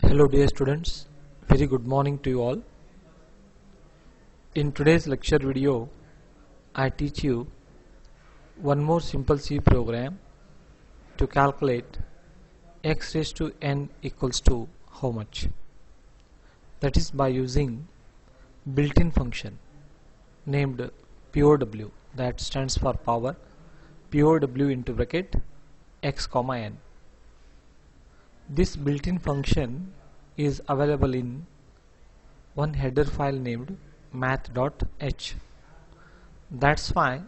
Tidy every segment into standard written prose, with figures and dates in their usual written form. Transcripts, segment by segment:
Hello dear students, very good morning to you all. In today's lecture video, I teach you one more simple C program to calculate x raised to n equals to how much. That is by using built-in function named POW, that stands for power, POW into bracket x comma n. This built-in function is available in one header file named math.h. That's why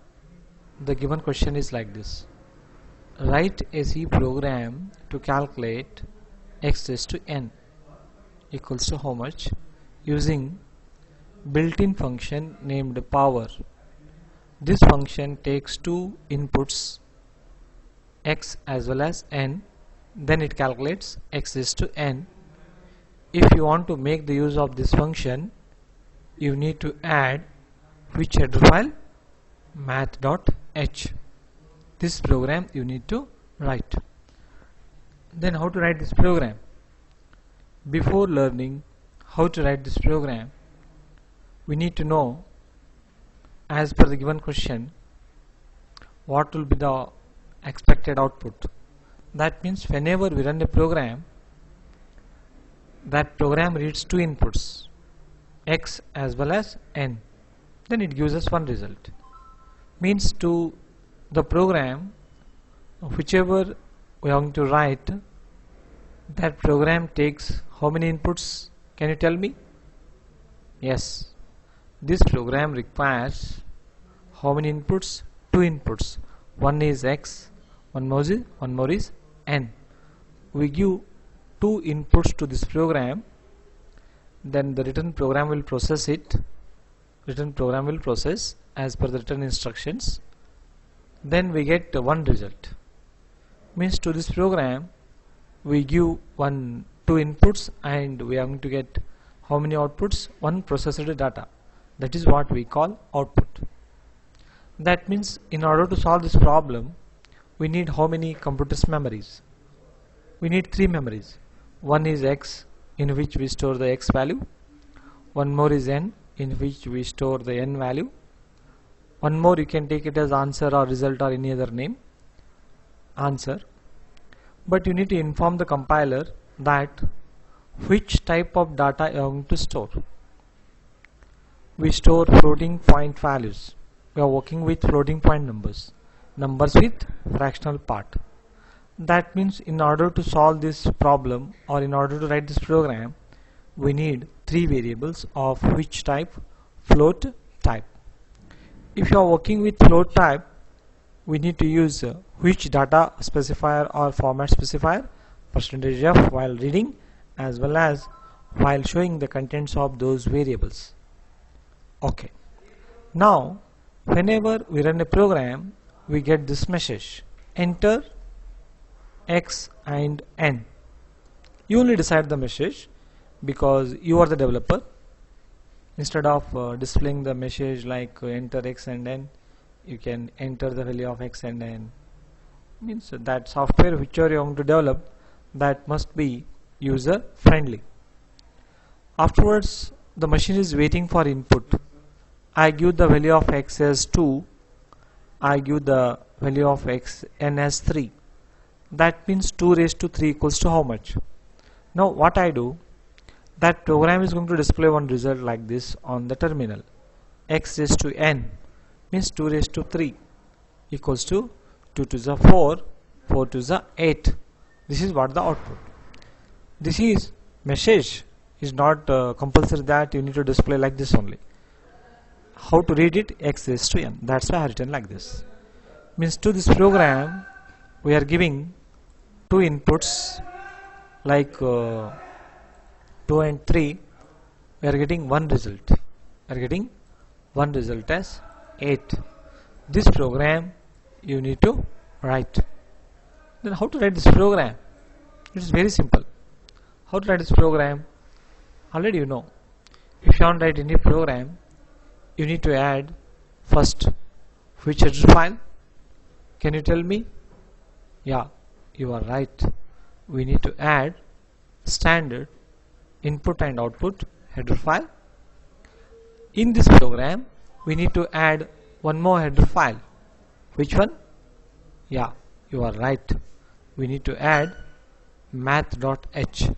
the given question is like this: write a C program to calculate x raised to n equals to how much using built-in function named power. This function takes two inputs, x as well as n. Then it calculates x raised to n. If you want to make the use of this function, you need to add which header file? math.h. This program you need to write. Then how to write this program? Before learning how to write this program, we need to know, as per the given question, what will be the expected output. That means whenever we run a program, that program reads two inputs, x as well as n. Then it gives us one result. Means to the program, whichever we are going to write, that program takes how many inputs? Can you tell me? Yes, this program requires how many inputs? Two inputs. One is x, one more is n. We give two inputs to this program, then the written program will process it. Written program will process as per the written instructions. Then we get one result. Means to this program we give two inputs and we are going to get how many outputs? One processed data. That is what we call output. That means in order to solve this problem, we need how many computers memories? We need three memories. One is x, in which we store the x value. One more is n, in which we store the n value. One more you can take it as answer or result or any other name, answer. But you need to inform the compiler that which type of data you are going to store. We store floating point values. We are working with floating point numbers with fractional part. That means in order to solve this problem or in order to write this program, we need three variables of which type? Float type. If you are working with float type, we need to use which data specifier or format specifier? %f while reading as well as while showing the contents of those variables. Okay. Now whenever we run a program, we get this message: enter x and n. You only decide the message because you are the developer. Instead of displaying the message like enter x and n, you can enter the value of x and n. Means that software which you are going to develop, that must be user friendly. Afterwards the machine is waiting for input. I give the value of x as 2, I give the value of x n as 3. That means 2 raised to 3 equals to how much? Now what I do, that program is going to display one result like this on the terminal. X raised to n means 2 raised to 3 equals to 2 to the 4, 4 to the 8. This is what the output. This is message, is not compulsory that you need to display like this only. How to read it? X raised to n. That's why I have written like this. Means to this program we are giving two inputs like 2 and 3. We are getting one result. We are getting one result as 8. This program you need to write. Then how to write this program? It is very simple. How to write this program? Already you know. If you want to write any program, you need to add first which header file? Can you tell me? Yeah, you are right. We need to add standard input and output header file. In this program we need to add one more header file. Which one? Yeah, you are right. We need to add math.h,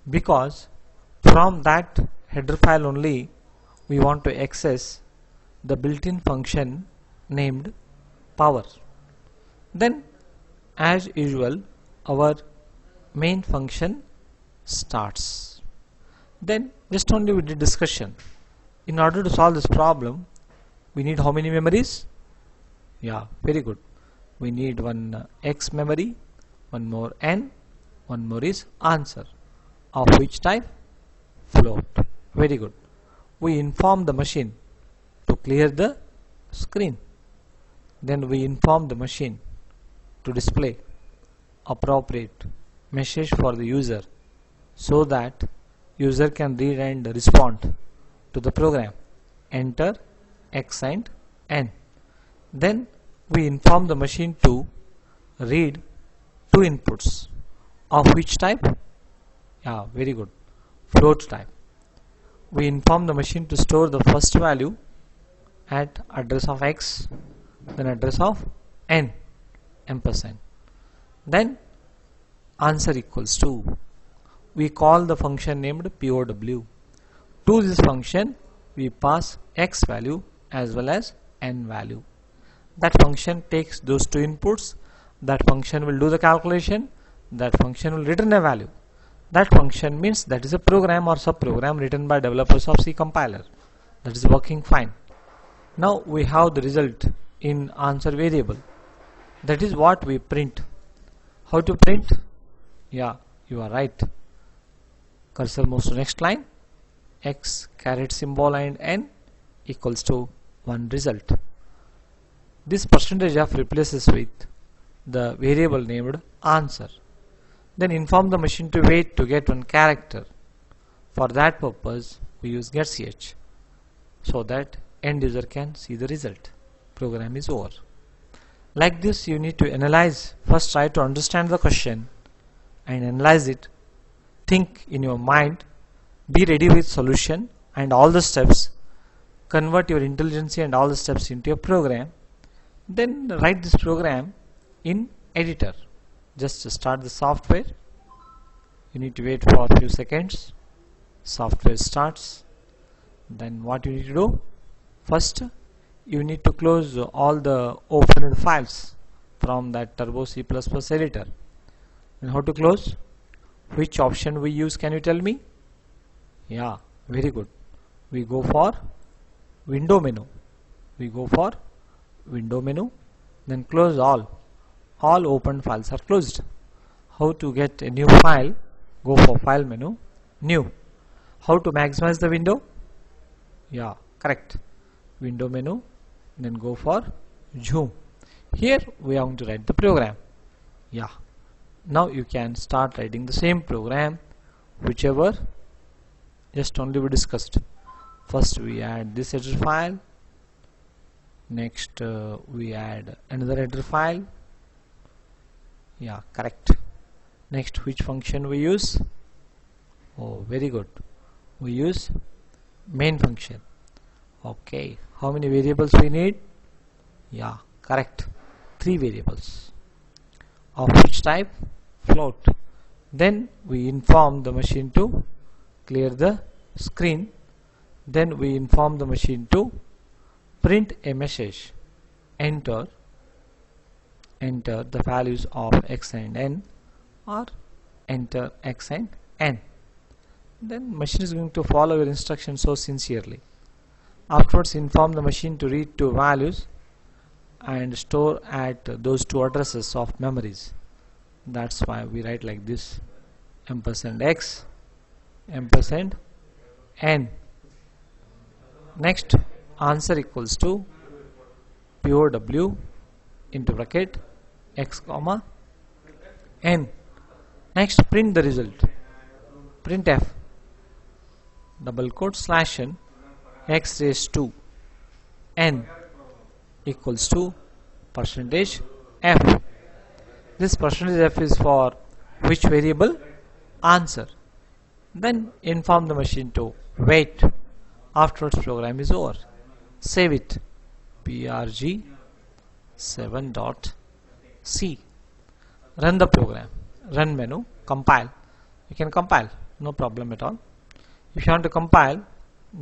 because from that header file only we want to access the built-in function named power. Then as usual our main function starts. Then just only we did discussion. In order to solve this problem we need how many memories? Yeah, very good. We need one x memory, one more n, one more is answer. Of which type? Float. Very good. We inform the machine to clear the screen. Then we inform the machine to display appropriate message for the user, so that user can read and respond to the program. Enter x and n. Then we inform the machine to read two inputs. Of which type? Yeah, very good. Float type. We inform the machine to store the first value at address of x, then address of n, ampersand. Then answer equals to, we call the function named POW. To this function we pass x value as well as n value. That function takes those two inputs. That function will do the calculation. That function will return a value. That function means that is a program or subprogram written by developers of C compiler. That is working fine. Now we have the result in answer variable. That is what we print. How to print? Yeah, you are right. Cursor moves to next line. X caret symbol and n equals to 1 result. This percentage f replaces with the variable named answer. Then inform the machine to wait to get one character. For that purpose we use getch, so that end user can see the result. Program is over. Like this you need to analyze. First try to understand the question and analyze it. Think in your mind. Be ready with solution and all the steps. Convert your intelligence and all the steps into a program. Then write this program in editor. Just start the software. You need to wait for a few seconds. Software starts. Then what you need to do? First you need to close all the opened files from that Turbo C++ editor. And how to close? Which option we use, can you tell me? Yeah, very good. We go for window menu. We go for window menu, then close all. All open files are closed. How to get a new file? Go for file menu, new. How to maximize the window? Yeah, correct. Window menu, then go for zoom. Here we are going to write the program. Yeah, now you can start writing the same program, whichever just only we discussed. First we add this header file. Next we add another header file. Yeah, correct. Next, which function we use? Oh, very good. We use main function. Okay, how many variables we need? Yeah, correct. 3 variables. Of which type? Float. Then we inform the machine to clear the screen. Then we inform the machine to print a message. Enter the values of x and n, or enter x and n. Then machine is going to follow your instructions so sincerely. Afterwards inform the machine to read 2 values and store at those 2 addresses of memories. That's why we write like this: %x, %n. Next, answer equals to POW into bracket x comma n. Next, print the result. Printf double quote /n x raised to n equals to %f. This %f is for which variable? Answer. Then inform the machine to wait afterwards program is over. Save it. prg7.c. Run the program. Run menu. Compile. You can compile. No problem at all. If you want to compile,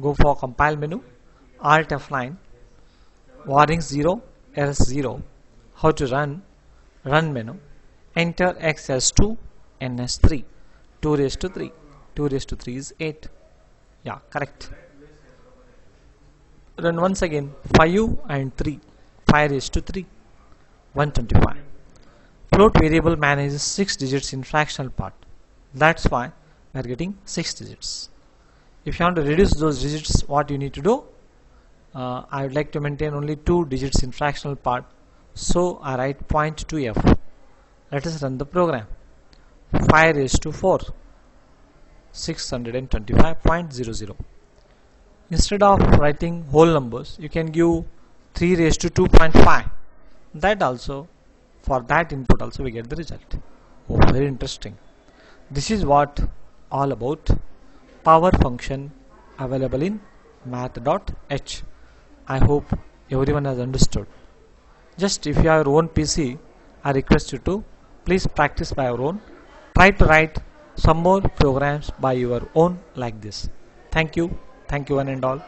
go for compile menu. Alt F9. Warning 0. Errors 0. How to run? Run menu. Enter x as 2, n as 3. 2 raised to 3. 2 raised to 3 is 8. Yeah, correct. Run once again. 5 and 3. 5 raised to 3. 125. Float variable manages 6 digits in fractional part. That's why we are getting 6 digits. If you want to reduce those digits, what you need to do? I would like to maintain only 2 digits in fractional part. So I write 0.2f. Let us run the program. 5 raised to 4. 625.00. Instead of writing whole numbers, you can give 3 raised to 2.5. That also, for that input also we get the result. Oh, very interesting. This is what all about power function available in math.h. I hope everyone has understood. Just if you have your own PC, I request you to please practice by your own. Try to write some more programs by your own like this. Thank you one and all.